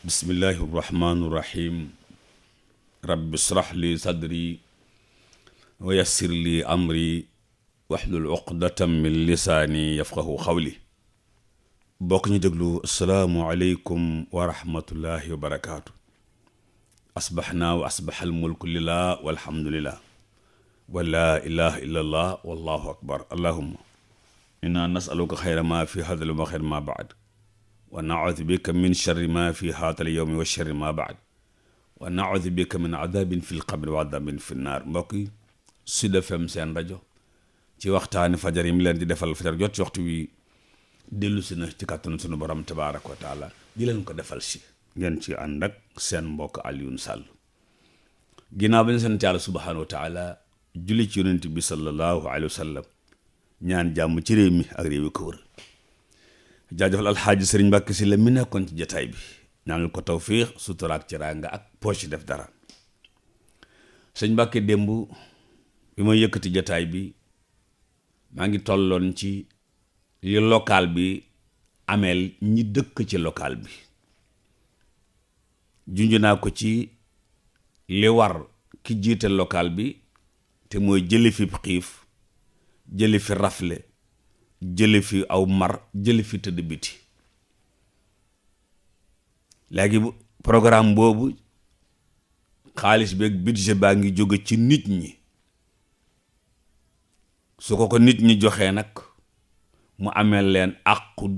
bismillahi irrahmani irrahim rabbi israh li sadri wa yassir li amri wahlul uqdatan min lisaani yafqahu qawli. bokk ñu déglu asalaamu aleykum wa rahmatullahi wa barakaatu. asbaxnaa wa asbaxal mulku lillah walhamdulillah wa laa ilaha illa allah wallahu akbar. allahumma inna nasaluka xayra ma fi hadal wa xayra ma baad wa naudu bika min sharri ma fi haatal yowmi wa sharri ma baad wa naudu bika min adabin fi lqabri wa adabin fi nnaar. mbokk yi Sud FM seen rajo ci waxtaani fajar yi mi leen di defal fajar jot ci waxtu wi dellu si na ci kàttanu sunu borom tabaaraka wa taala di leen ko defal si ngeen ci ànd ak seen mbokk Alioune Sall. ginnaaw ba ñu sant Yàlla subhaanahu wa taala julli ci yonent bi sallallahu alayhi wa sallam ñaan jàmm ci réew mi ak réew yi ko wër. jaajëfal alxaaji sëriñ Mbàkke si la mi nekkoon ci jataay bi ñaanal ko tawfiix sutura ak teraanga ak poche def dara. sëñ Mbàkke démb bi ma yëkkati jataay bi maa ngi tolloon ci li local bi ameel ñi dëkk ci local bi. junj naa ko ci li war ki jiite local bi te mooy jëli fi xiif, jëli fi rafle, jëli fi aw mar, jëli fi tëdd biti. léegi programme boobu xaalis beeg budget baa ngi jóge ci nit ñi. su ko nit ñi joxee nag mu amee leen àqu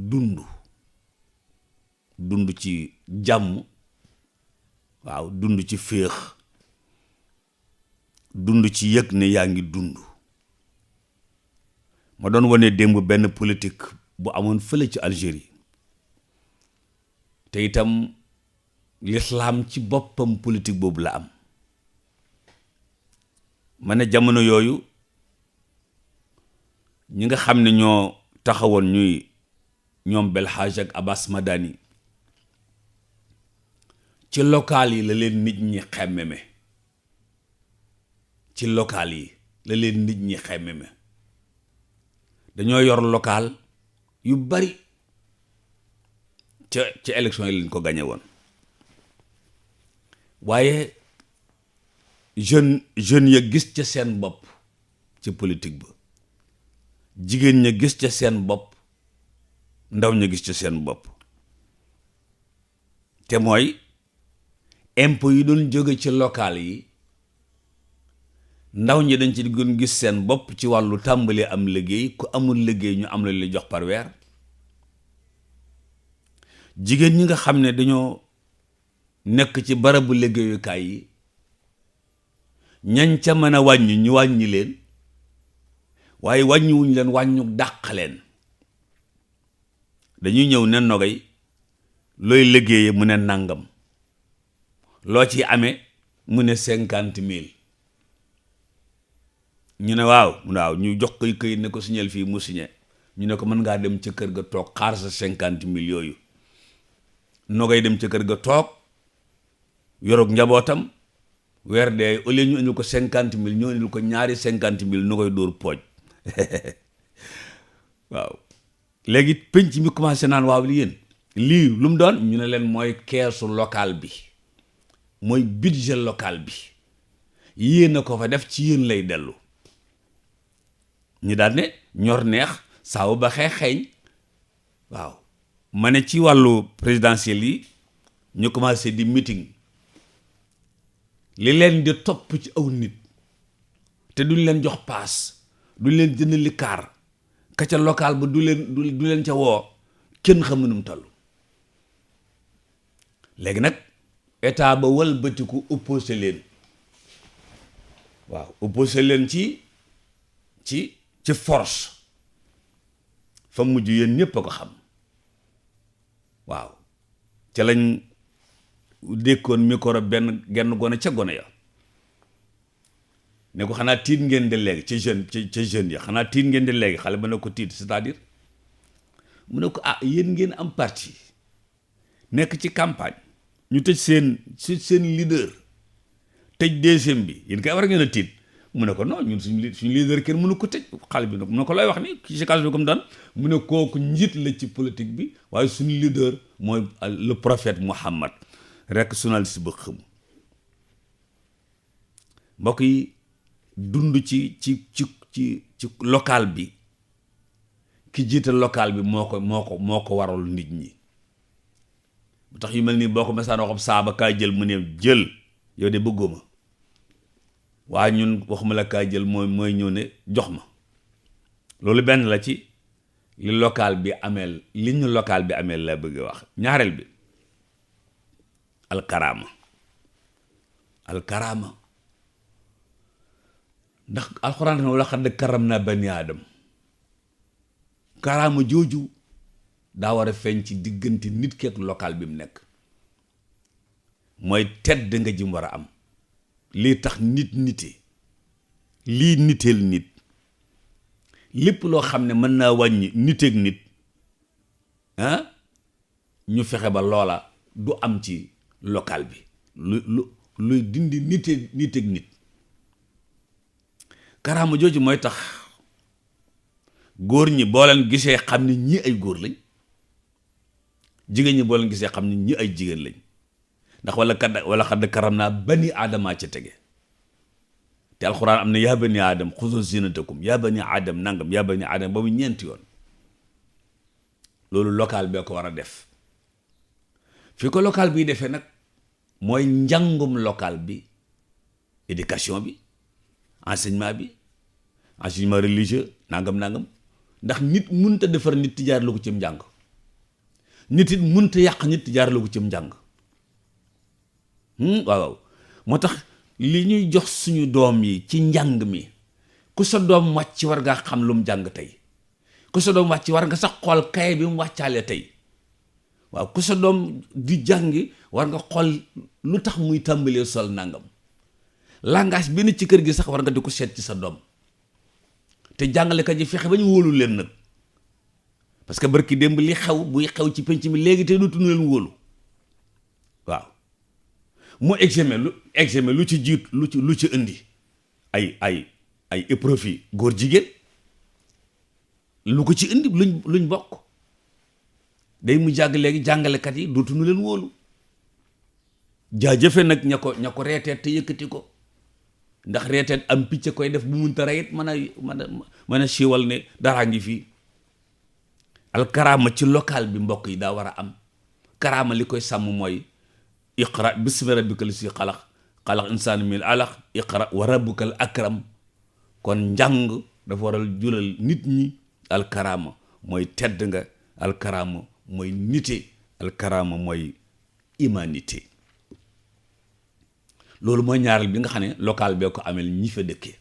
dund ci jàmm, waaw dund ci féex, dund ci yëg ne yaa ngi dund. ma doon wane démb benn politique bu amoon fële ci Algérie te itam lislaam ci boppam politique boobu la am. ma ne jamono yooyu ñi nga xam ne ñoo taxawoon ñuy ñoom Belhaj ak Abbas Madani ci local yi la leen nit ñi xemmeme. ci local yi la leen nit ñi xemmeme. dañoo yor local yu bari ca élection yi lañ ko gañe woon. waaye jeune ya gis ca seen bopp ci politique ba, jigéen ña gis ca seen bopp, ndaw ña gis ca seen bopp. te mooy impôt yi doon jóge ci local yi, ndaw ñi dañ ci gën gis seen bopp ci wàllu tàmbali am liggéey. ku amul liggéey ñu am la li jox par weer. jigéen ñi nga xam ne dañoo nekk ci barabu liggéeyukaay yi, ñañ ca mën a wàññi ñu wàññi leen, waaye wàññiwuñ leen wàññu dàq leen. dañuy ñëw ne nogay looy liggéeye mu ne nàngam, loo ci amee mu ne 50,000. ñu ne waaw ñu jox koy këyit ne ko signal fii mu signé. ñu ne ko mën ngaa dem ca kër ga toog xaar sa 50,000 yooyu. nogay dem ca kër ga toog yoroog njabootam, weer dee au lieu ñu indil ko 50,000 ñoo indil ko ñaari 50,000 nu koy dóor pooj. waaw léegi penc mi commencé naan waaw li yéen lii lu mu doon. ñu ne leen mooy keesu local bi, mooy budget local bi, yéen a ko fa def, ci yéen lay dellu. ñu daal ne ñor neex saawu ba xeeñ. waaw ma ne ci wàllu présidentiel yi ñu commencé di meeting. li leen di topp ci aw nit te duñ leen jox paas, duñ leen jënd li kaar, ka ca local ba du leen ca woo, kenn xamu nu mu toll. léegi nag état ba wëlbatiku opposé leen. waaw opposé leen ci force. fa mujj yéen ñépp a ko xam. waaw ca lañ dékkoon micro genn gone ca gone ya ne ko xanaa tiit ngeen de léegi ca jeune ya, xanaa tiit ngeen de léegi. xale ba ne ko tiit c'est-à-dire mu ne ko yéen ngeen am parti nekk ci campagne, ñu tëj seen leader, tëj deuxième bi, yéen kay war ngeen a tiit. mu ne ko non ñun suñu leader kenn mënu ko tëj. xale bi nag mu ne ko lay wax ni ci cas bi comme daan mu ne kooku njiit la ci politique bi, waaye suñu leader mooy le prophète Muhammad rekk journaliste ba xëm. mbokk yi dund ci local bi, ki jiite local bi moo ko waral nit ñi. bu tax yu mel nii boo ko mesaan waxam saaba kaa jël mu ne jël yow de bëgguma waaye ñun waxuma la kaa jël mooy ñëw ne jox ma. loolu benn la ci li local bi ameel, li ñu local bi ameel la bëgg wax. ñaareel bi alkaraama ndax alxuraan na laqad karramnaa banii aadam. karaama jooju daa war a feeñ ci diggante nit ki ak local bi mu nekk. mooy tedd nga jim war a am, lii tax nite lii niteel nit. lépp loo xam ne mën naa wàññi niteeg nit ñu fexe ba loola du am ci local bi, luy dindi niteeg nit. karaama jooju mooy tax góor ñi boo leen gisee xam ne ñii ay góor lañ, jigéen ñi boo leen gisee xam ne ñii ay jigéen lañ. ndax wala xadd karam naa bani aadama ca tege. te alxuraan am na yaa bani aadam xuzu zinatakum, yaa bani aadam nangam, yaa bani aadam ba mu ñeenti yoon. loolu local bee ko war a def. fi ko local biy defee nag mooy njàngum local bi, éducation bi, enseignement religieux nangam. ndax nit munta defar nit ti jaar la ko cim njàng. nit it munta yàq nit ti jaar la ko cim njàng. waaw moo tax li ñuy jox suñu doom yi ci njàng mi, ku sa doom wàcc war ngaa xam lu mu jàng tey. ku sa doom wàcc war nga sax xool kaye bi mu wàccaale tey. waaw ku sa doom di jàngi war nga xool lu tax muy tàmbalee sol nangam. langage bi ne ci kër gi sax war nga di ko seet ci sa doom. te jàngalekat yi fexe ba ñu wóolu leen nag, parce que barki démb li xew buy xew ci penc mi léegi te dootuñu leen wóolu. waaw mu examen lu ci jiit lu ci indi ay épreuve yi góor jigéen lu ko ci indi luñ bokk day mu jàgg léegi jàngalekat yi dootuñu leen wóolu. jaajëfe nag ña ko reeteet te yëkkati ko, ndax reeteet am picc koy def bu munta reyit mën a siiwal ne daraa ngi fii. alkaraama ci local bi mbokk yi daa war a am. karaama li koy sàmm mooy iqra bismi rabbika lasi xalaq insaana min alaq iqra wa rabbukal akram. kon njàng dafa waral julal nit ñi. alkaraama mooy tedd nga, alkaraama mooy nite, alkaraama mooy humanité. loolu mooy ñaareel bi nga xam ne local bee ko amel ñi fa dëkkee.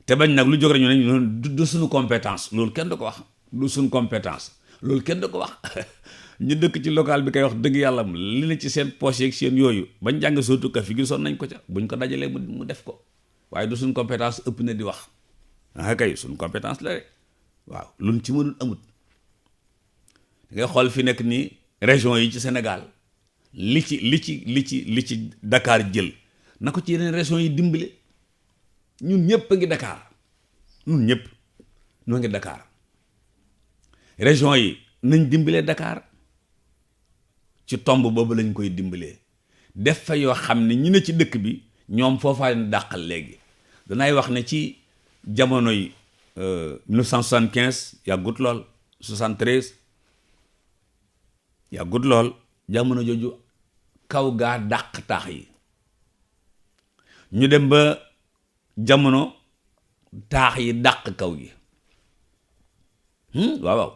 te bañ nag lu jóg rek ñu ne du suñu compétence, loolu kenn du ko wax. du suñu compétence loolu kenn du ko wax. ñu dëkk ci local bi kay wax dëgg yàlla li na ci seen poche yeeg seen yooyu bañ jàng surtout ka fi gisoon nañ ko ca, buñ ko dajalee mu def ko. waaye du suñ compétence ëpp na di wax. kay suñ compétence la rek. waaw luñ ci mënul amut. da ngay xool fi nekk nii région yi ci Sénégal li ci Dakar jël na ko ci yeneen région yi dimbale. ñun ñëpp a ngi Dakar, ñun ñëpp ñoo ngi Dakar. région yi nañ dimbalee Dakar ci tomb boobu lañ koy dimbalee. def fa yoo xam ne ñi ne ci dëkk bi ñoom foofaa leen dàqal léegi. danay wax ne ci jamonoy 1975 yàggut lool, 73 yàggut lool, jamono jooju kaw gaa dàq taax yi. ñu dem ba jamono taax yi dàq kaw gi. waaw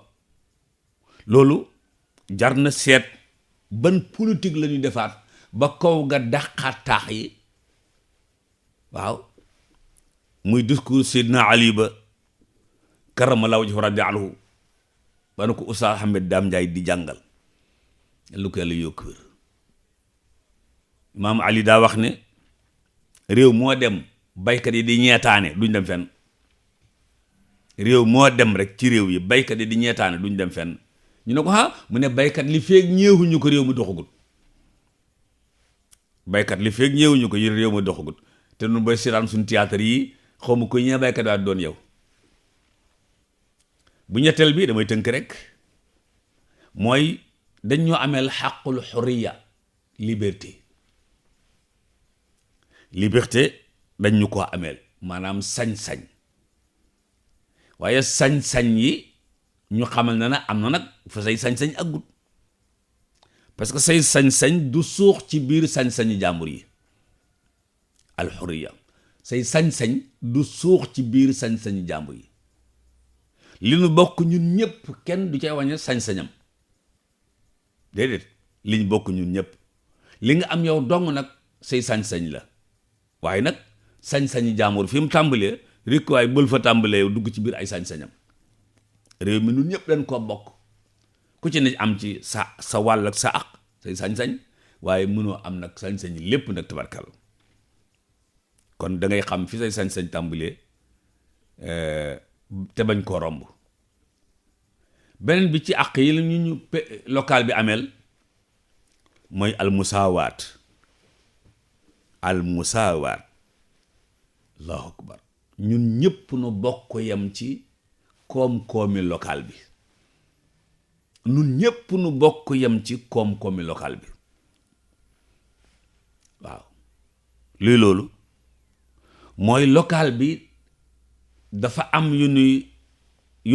loolu jar na seet ban politique la ñuy defaat ba kaw ga dàqaat taax yi. waaw muy discours Seydina Ali ba karamallahu wajhahu radi anhu ba na ko Oustaz Ahmed Dame Ndiaye di jàngal lu ko yàlla yokk wér. Imaam Ali daa wax ne réew moo dem baykat yi di ñeetaane duñ dem fenn. réew moo dem rek ci réew yi baykat yi di ñeetaane duñ dem fenn. ñu ne ko mu ne baykat li feeg ñeewuñu ko réew mi doxagut. baykat li feeg ñeewuñu ko réew mi doxagut. te nun booy seetaan suñu théâtre yi xaw ma koy ñee baykat waa doon yow. bu ñetteel bi damay tënk rek mooy dañ ñoo ameel xaqul xurriya liberté dañ ñu ko ameel maanaam sañ-sañ, waaye sañ-sañ yi ñu xamal na am na nag fa say sañ-sañ aggut, parce que say sañ-sañ du suux ci biir sañ-sañi jàmbur yi. alxuriya, say sañ-sañ du suux ci biir sañ-sañi jàmbur yi. li nu bokk ñun ñëpp kenn du cay wàññi sañ-sañam, déedéet li ñu bokk ñun ñëpp, li nga am yow dong nag say sañ-sañ la, waaye nag sañ-sañi jàmbur fi mu tàmbalee rek waaye bël fa tàmbalee yow dugg ci biir ay sañ-sañam. réew mi ñun ñëpp dañ koo bokk, ku ci ne am ci sa wàll ak sa àq, say sañ-sañ, waaye mënoo am nag sañ-sañ lépp nag tabarkal. kon da ngay xam fi say sañ-sañ tàmbalee te bañ koo romb. beneen bi ci àq yi la ñu local bi ameel mooy almusaawaat. allahu akbar, ñun ñëpp nu bokk yem ci koom-koomi local bi. ñun ñëpp nu bokk yem ci koom-koomi local bi. waaw luy loolu mooy local bi dafa am yu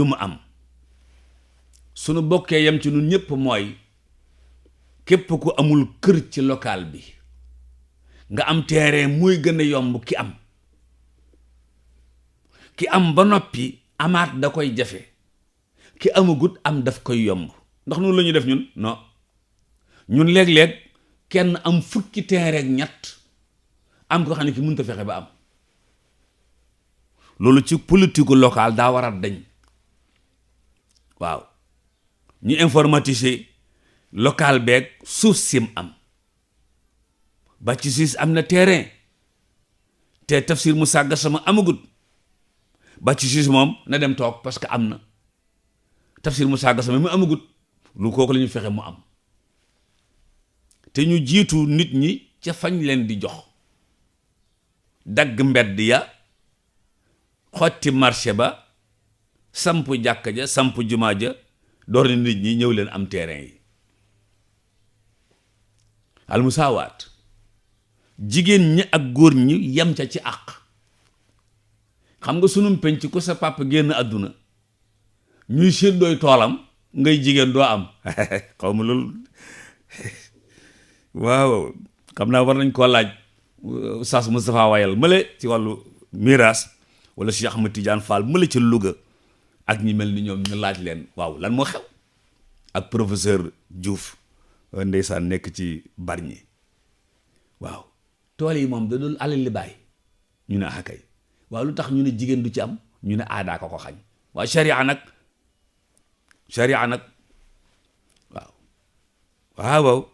mu am. sunu bokkee yem ci ñun ñëpp mooy képp ku amul kër ci local bi nga am terrain muy gën a yomb ki am ba noppi amaat da koy jafe, ki amagut am daf koy yomb. ndax noonu la ñuy def ñun non, ñun léeg-léeg kenn am fukki terrain ak ñett am ko xam ne ki mënut a fexe ba am. loolu ci politique locale daa war a dañ. waaw ñu informatiser local beeg suuf sim am ba ci siis am na terrain te Tafsir Moussa Gassama amagut, ba ci siis moom na dem toog parce que am na. Tafsir Moussa Gassama mu amagut, lu kooku la ñu fexe mu am, te ñu jiitu nit ñi ca fañ leen di jox, dagg mbedd ya, xotti marché ba, samp jàkka ja, samp jumaa ja, door na nit ñi ñëw leen am terrain yi. almusaawaat, jigéen ñi ak góor ñi yem ca ci àq. xam nga sunum penc ku sa papa génn àdduna ñuy séddooy toolam ngay jigéen doo am xaw ma loolu waaw xam naa war nañ koo laaj Oustaz Moustapha Wayal mële ci wàllu miraas, wala Cheikh Ahmed Tidiane Fall mële ci Louga, ak ñi mel ni ñoom ñu laaj leen waaw lan moo xew. ak professeur Diouf ndeysaan nekk ci Bargny. waaw tool yi moom da doon alal li bàyyi ñu ne akay, waaw lu tax ñu ne jigéen du ci am, ñu ne aadaa ko xañ. waaw sharia nag waaw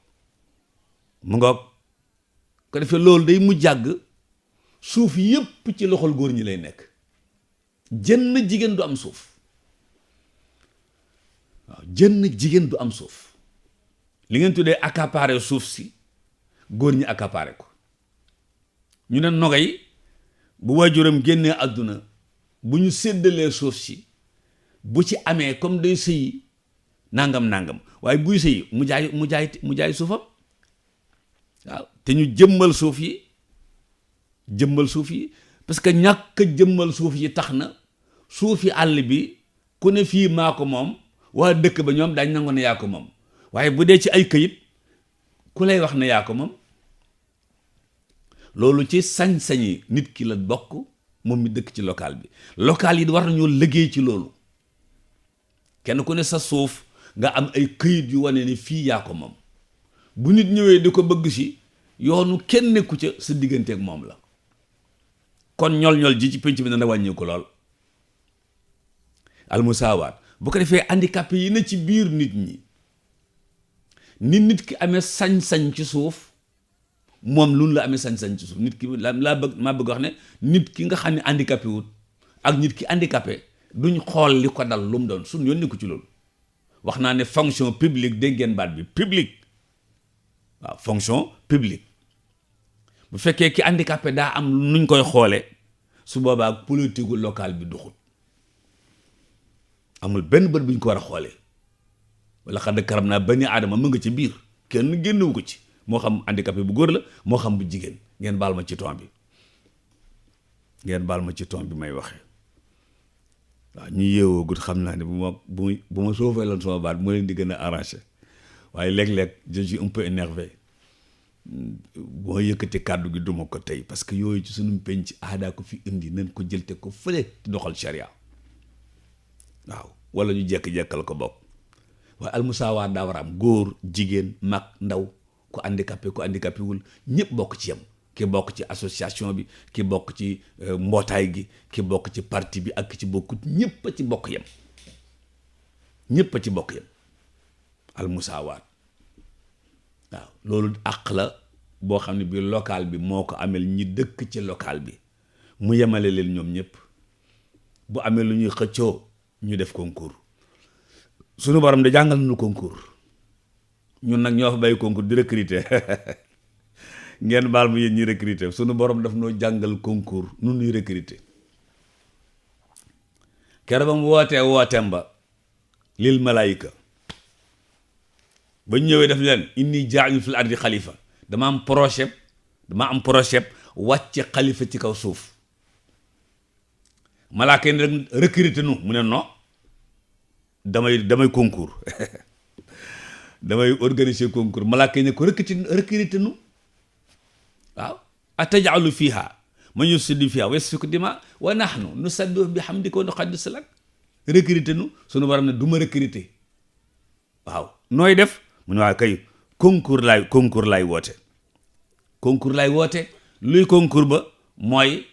mu ngoog ko defee loolu day mu jàgg suuf yépp ci loxol góor ñi lay nekk, jënn jigéen du am suuf. waaw jënn jigéen du am suuf. li ngeen tuddee accaparer suuf si góor ñi accaparer ko. ñu ne nogay bu waajuram génnee àdduna bu ñu séddalee suuf si bu ci amee comme day sëy nangam waaye buy sëy mu jaay suufam. waaw te ñu jëmmal suuf yi parce que ñàkk jëmmal suuf yi tax na suufi àll bi ku ne fii maa ko moom, waa dëkk ba ñoom daañ nangu ne yaa ko moom, waaye bu dee ci ay këyit ku lay wax ne yaa ko moom. loolu ci sañ-sañi nit ki la bokk, moom mi dëkk ci local bi. local yi war nañoo liggéey ci loolu, kenn ku ne sa suuf nga am ay këyit yu wane ni fii yaa ko moom. bu nit ñëwee di ko bëgg si yoonu kenn nekku ca sa digganteeg moom la. kon ñol ji ci pénc bi dana wàññi ko lool. almusaawaat bu ko defee handicapé yi na ci biir nit ñi, nit ki amee sañ-sañ ci suuf, moom lu la amee sañ-sañ ci suuf. nit ki maa bëgg wax ne nit ki nga xam ne handicapé wut ak nit ki handicapé duñ xool li ko dal lu mu doon, suñ yoon nekku ci loolu. wax naa ne fonction publique, dégg ngeen baat bi publique. waaw fonction publique. bu fekkee ki handicapé daa am nuñ koy xoole, su boobaa politique locale bi duxut, amul benn bët buñ ko war a xoolee. wala xadd karam naa bani aadama mu nga ci biir, kenn génnewu ko ci, moo xam handicapé bu góor la moo xam bu jigéen. ngeen baal ma ci ton bi may waxee waaw ñu yeewoo gut xam naa ne bu ma soofee loon sama baat moo leen di gën a arrangé waaye léeg-léeg je suis un peu énervé boo yëkkati kàddu gi duma ko tey parce que yooyu ci sunu penc aadaa ko fi indi nañ ko jëlte ko fële di doxal sharia waaw wala ñu jekk-jekkal ko bokk waaye almusaawaat daa war a am góor jigéen mag ndaw ku handicapé wul ñëpp bokk ci yam ki bokk ci association bi ki bokk ci mbootaay gi ki bokk ci parti bi ak ki ci bokkut ñëpp a ci bokk yam almusaawaat waaw loolu àq la boo xam ne bi local bi moo ko amel ñi dëkk ci local bi mu yemale leen ñoom ñëpp bu amee lu ñuy xëccoo ñu def concours sunu borom de jàngal nañu concours ñun nag ñoo fa bàyyi concours di recruter ngeen baal mu yéen ñi recruter sunu borom daf noo jàngal concours nu ñuy recruter keroog ba mu wooteem ba lil malaayika ba ñëwee def leen inni jaa'ilun fil ardi xalifa dama am projet wàcce xalifa ci kaw suuf malaaka yi rek recruter nu mu ne non damay concours damay organiser concours malaaka yi ne ko recruter nu waaw ataj'alu fiha man yufsidu fiha wa yasfiku dima wa nahnu nusabbihu bihamdika wa nuqaddisu lak recruter nu sunu borom ne du ma recruter waaw nooy def mu ne waaw kay concours laay woote luy concours ba mooy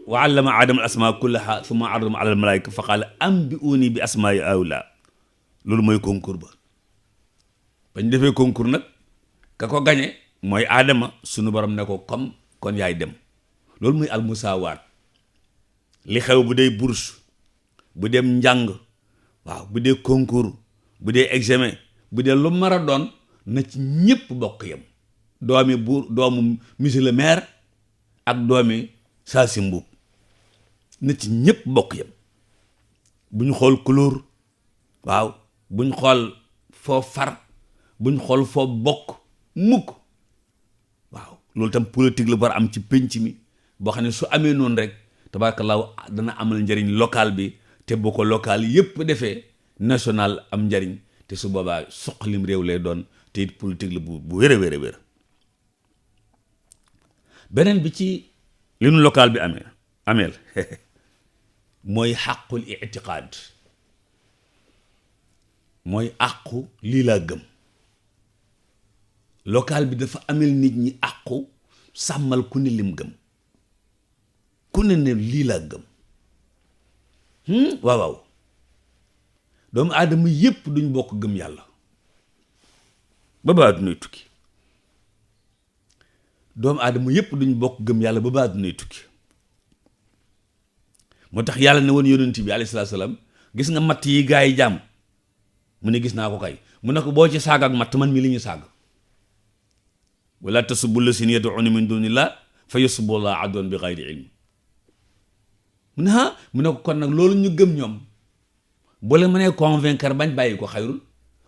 wa allama aadama al asmaa kullaha thumma aradahum ala al malaika fa qaala anbi'uni bi asmaai haula loolu mooy concours ba bañ defee concours nag ka ko gañe mooy aadama sunu borom ne ko comme kon yaay dem loolu mooy al musaawaat li xew bu dee bourse bu dem njàng waaw bu dee concours bu dee examen bu dee lu mar a doon na ci ñëpp bokk yam doomu monsieur le maire ak doomi saa si mbuub na ci ñëpp bokk yam bu ñu xool couleur waaw bu ñu xool foo far bu ñu xool foo bokk mukk waaw loolu tam politique la war a am ci pénc mi boo xam ne su amee noonu rek tabaarakallaahu dana amal njariñ local bi te bu ko local yëpp defee national am njariñ te su boobaa soqalim réew lay doon te it politique la bu wér a wér beneen bi ci li nu local bi ameel mooy xàqul itiqaad mooy àqu lii laa gëm local bi dafa amel nit ñi àqu sàmmal ku ne lim gëm ku ne lii laa gëm waaw doomu aadama yépp duñ bokk gëm yàlla ba baa dunay tukki doomu aadama yépp duñ bokk gëm yàlla ba baa dunay tukki moo tax yàlla ne woon yonent bi alayhi salaatu salaam gis nga matt yi gaa yi jàmm mu ne gis naa ko kay mu ne ko boo ci saaga ak matt man mi li ñu saaga wala tasubbu llaziina yad'uuna min duunillaahi fa yasubbu llaaha adwan bi ghayri ilm mu ne ko kon nag loolu ñu gëm ñoom boo leen mënee convaincre bañ bàyyi ko xayrul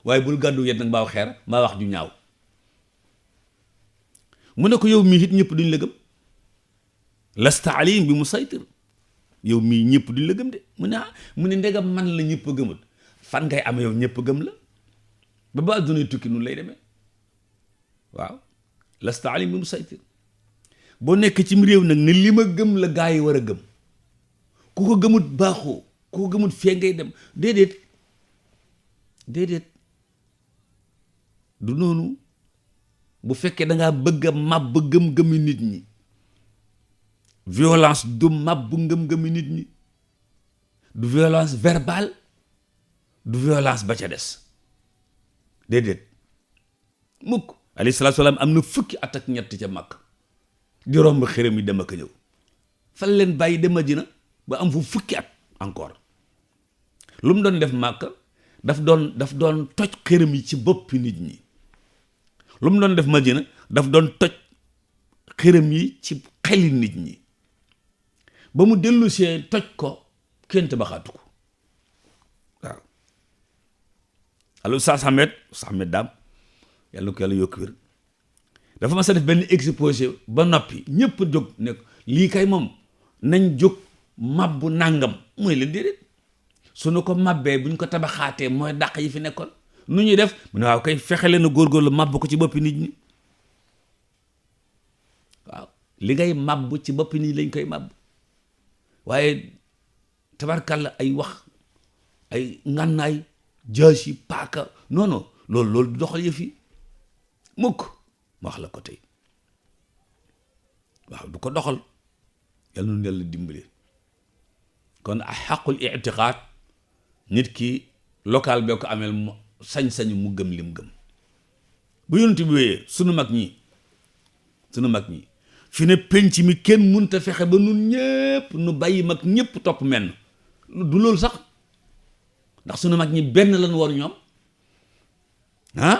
waaye bul gàddu yet nag mbaaw xeer mbaa wax ju ñaaw mu ne ko yow mii it ñëpp duñ la gëm lasta alayhim bi musaytir yow mii ñëpp duñ la gëm de mu ne ndegam man la ñëpp gëmul fan ngay am yow ñëpp gëm la ba addunay tukki nun lay demee waaw lasta alayhim bi musaytir boo nekk ci réew nag ne li ma gëm la gaa yi war a gëm ku ko gëmut baaxoo ku ko gëmut fee ngay dem déedéet du noonu bu fekkee dangaa bëgg a màbb gëm-gëmi nit ñi violence du màbb ngëm-ngëmi nit ñi du violence verbale du violence ba ca des déedéet mukk alayhi salaatu salaam am na fukki at ak ñett ca Makka di romb xërëm yi dem ak ñëw fan leen bàyyi dem Madina ba am fu fukki at encore lu mu doon def Makka daf doon toj xërëm yi ci boppi nit ñi lu mu doon def Madina daf doon toj xërëm yi ci xeli nit ñi ba mu dellu see toj ko kenn tabaxaatu ko waaw allo Saas Ahmed Daam yàlla na ko yàlla yokk wér dafa ma sa def benn exposé ba noppi ñëpp jóg ne lii kay moom nañ jóg mabbu nàngam mooy leen déedéet su nu ko mabbee buñ ko tabaxaatee mooy dàq yi fi nekkoon nu ñuy def mu ne waaw kay fexe leen a góorgóorlu mabbu ko ci boppi nit ñi waaw li ngay mabbu ci boppi nit ñi lañ koy mabbu waaye tabarkàlla ay wax ay ngànnaay jaasi paaka non non loolu du doxal yëf yi mukk ma wax la ko tey waaw du ko doxal yàlla nu yàlla dimbale kon a xaqul itiqaad nit ki local bee ko ameel sañ-sañu mu gëm lim gëm bu yonent bi wéyee sunu mag ñi fi ne penc mi kenn munta fexe ba nun ñëpp nu bàyyi mag ñëpp topp menn du loolu sax ndax sunu mag ñi benn lañ woon ñoom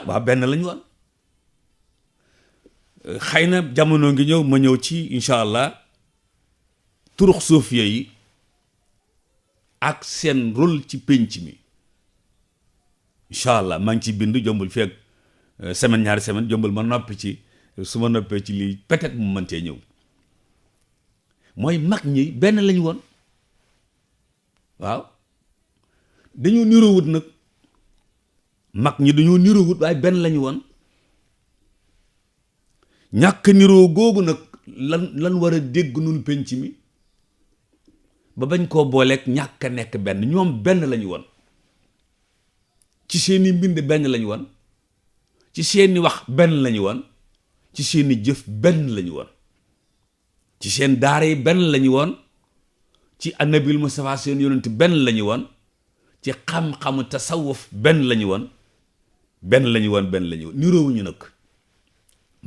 waaw benn lañ woon xëy na jamono ngi ñëw ma ñëw ci incha allah turux suufiya yi ak seen rôle ci penc mi incha allah maa ngi ci bind jombul fi ak semaine ñaari semaine jombul ma noppi ci su ma noppee ci lii peut-être mu mëntee ñëw mooy mag ñi benn lañ woon waaw dañoo niroowut nag mag ñi dañoo niroowut waaye benn lañu woon ñàkk niroo googu nag lan war a dégg nun penc mi ba bañ koo booleeg ñàkk a nekk benn ñoom benn lañu woon ci seeni mbind benn lañu woon ci seeni wax benn lañu woon ci seeni jëf benn lañu woon ci seen daara yi benn lañu woon ci annabil Mustafa seen yonent benn lañu woon ci xam-xamu tasawuf benn lañu woon benn lañu woon niroowuñu nag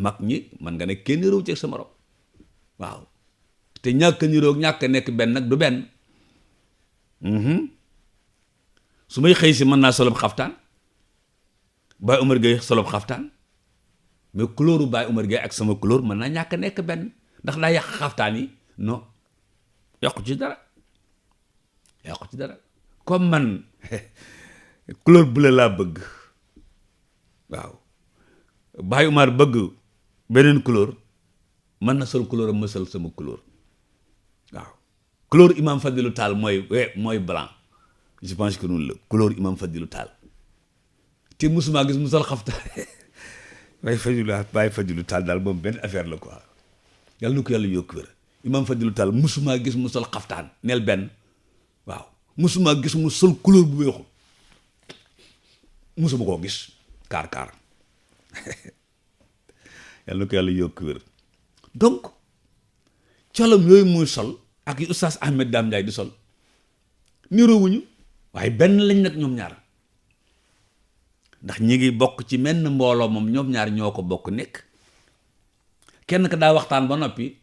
mag ñi man nga ne kenn niroowu ci ak sa morom waaw te ñàkk niroog ñàkk nekk benn nag du benn su may xëy si mën naa solob xaftaan Baye Umar Gueye solob xaftaan mais couleur Baye Umar Gueye ak sama couleur mën naa ñàkk nekk benn ndax daa yàq xaftaan yi non yàqu ci dara comme man couleur bleu laa bëgg waaw Baye Umar bëgg beneen couleur mën na sol couleur am ma sol sama couleur waaw couleur Imam Fadilou Tall mooy blanc je pense que noonu la couleur Imam Fadilou Tall te musuma gis mu sol xaftaan Baye Fadilou Tall daal moom benn affaire la quoi yàlla na ko yàlla yokk wér Imam Fadilou Tall musuma gis mu sol xaftaan neel benn waaw musuma gis mu sol couleur bu weexu musuma koo gis kaar yàlla na ko yàlla yokk wér donc colom yooyu muy sol ak yi Oustaz Ahmed Dame Ndiaye di sol niroowuñu waaye benn lañ nag ñoom ñaar ndax ñi ngi bokk ci menn mbooloo moom ñoom ñaar ñoo ko bokk nekk kenn ka daa waxtaan ba noppi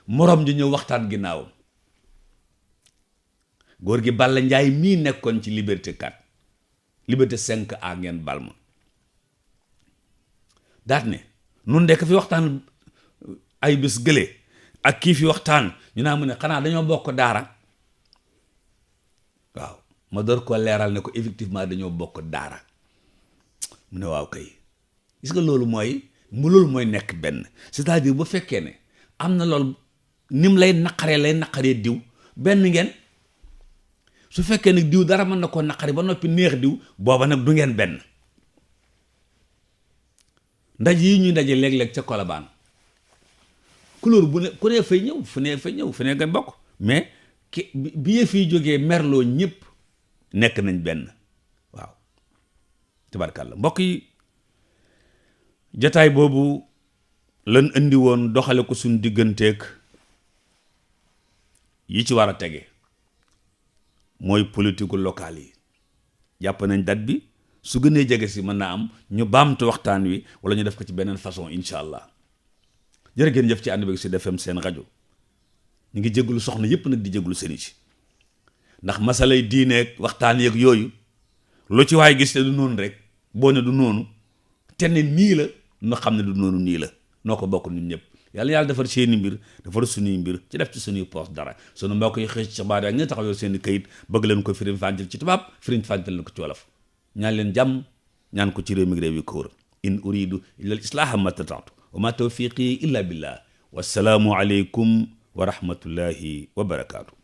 moroom ji ñëw waxtaan ginnaawam góor gi Balla Njaay mii nekkoon ci Liberté 4 Liberté 5 a ngeen bal ma daat ne nun de ka fi waxtaan ay bés gële ak kii fi waxtaan ñu naa mu ne xanaa dañoo bokk daara waaw ma door ko leeral ne ko effectivement dañoo bokk daara mu ne waaw kay gis nga loolu mooy nekk benn c'est-à-dire bu fekkee ne am na loolu nim lay naqaree diw benn ngeen su fekkee nag diw dara mën na koo naqari ba noppi neex diw booba nag du ngeen benn ndaje yi ñuy ndaje léeg-léeg ca Colobane couleur bu ne ku ne fay ñëw fu ne nga bokk mais bi yëf yi jógee merloo ñëpp nekk nañ benn waaw tabarkàlla mbokk yi jataay boobu lan indi woon doxale ko suñ digganteeg yi ci war a tege mooy politique locale yi jàpp nañ date bi su gënee jege si mën naa am ñu baamtu waxtaan wi wala ñu def ko ci beneen façon incha allah jërë ngeen jëf ci ànd beeg Sud FM seen rajo ñu ngi jégalu soxna yépp nag di jégalu sëriñ si ndax masalay diineeg waxtaan yeeg yooyu lu ci waay gis te du noonu rek boo ne du noonu te ne nii la noo xam ne du noonu nii la noo ko bokk ñun ñëpp yàlla defar seeni mbir defar suñuy mbir ci def ci suñuy poos dara sunu mbokk yi xëy ci xibaar ak ña taxaw yor seeni këyit bëgg leen ko firiñ fàncal ci tubaab firiñ fàncal na ko ci wolof ñaan leen jàmm ñaan ko ci réew mi réew yi ko wër in uridu illa al islaha ma tata'tu wa ma tawfiqi illa billah wassalaamu aleykum wa rahmatullahi wa barakaatu.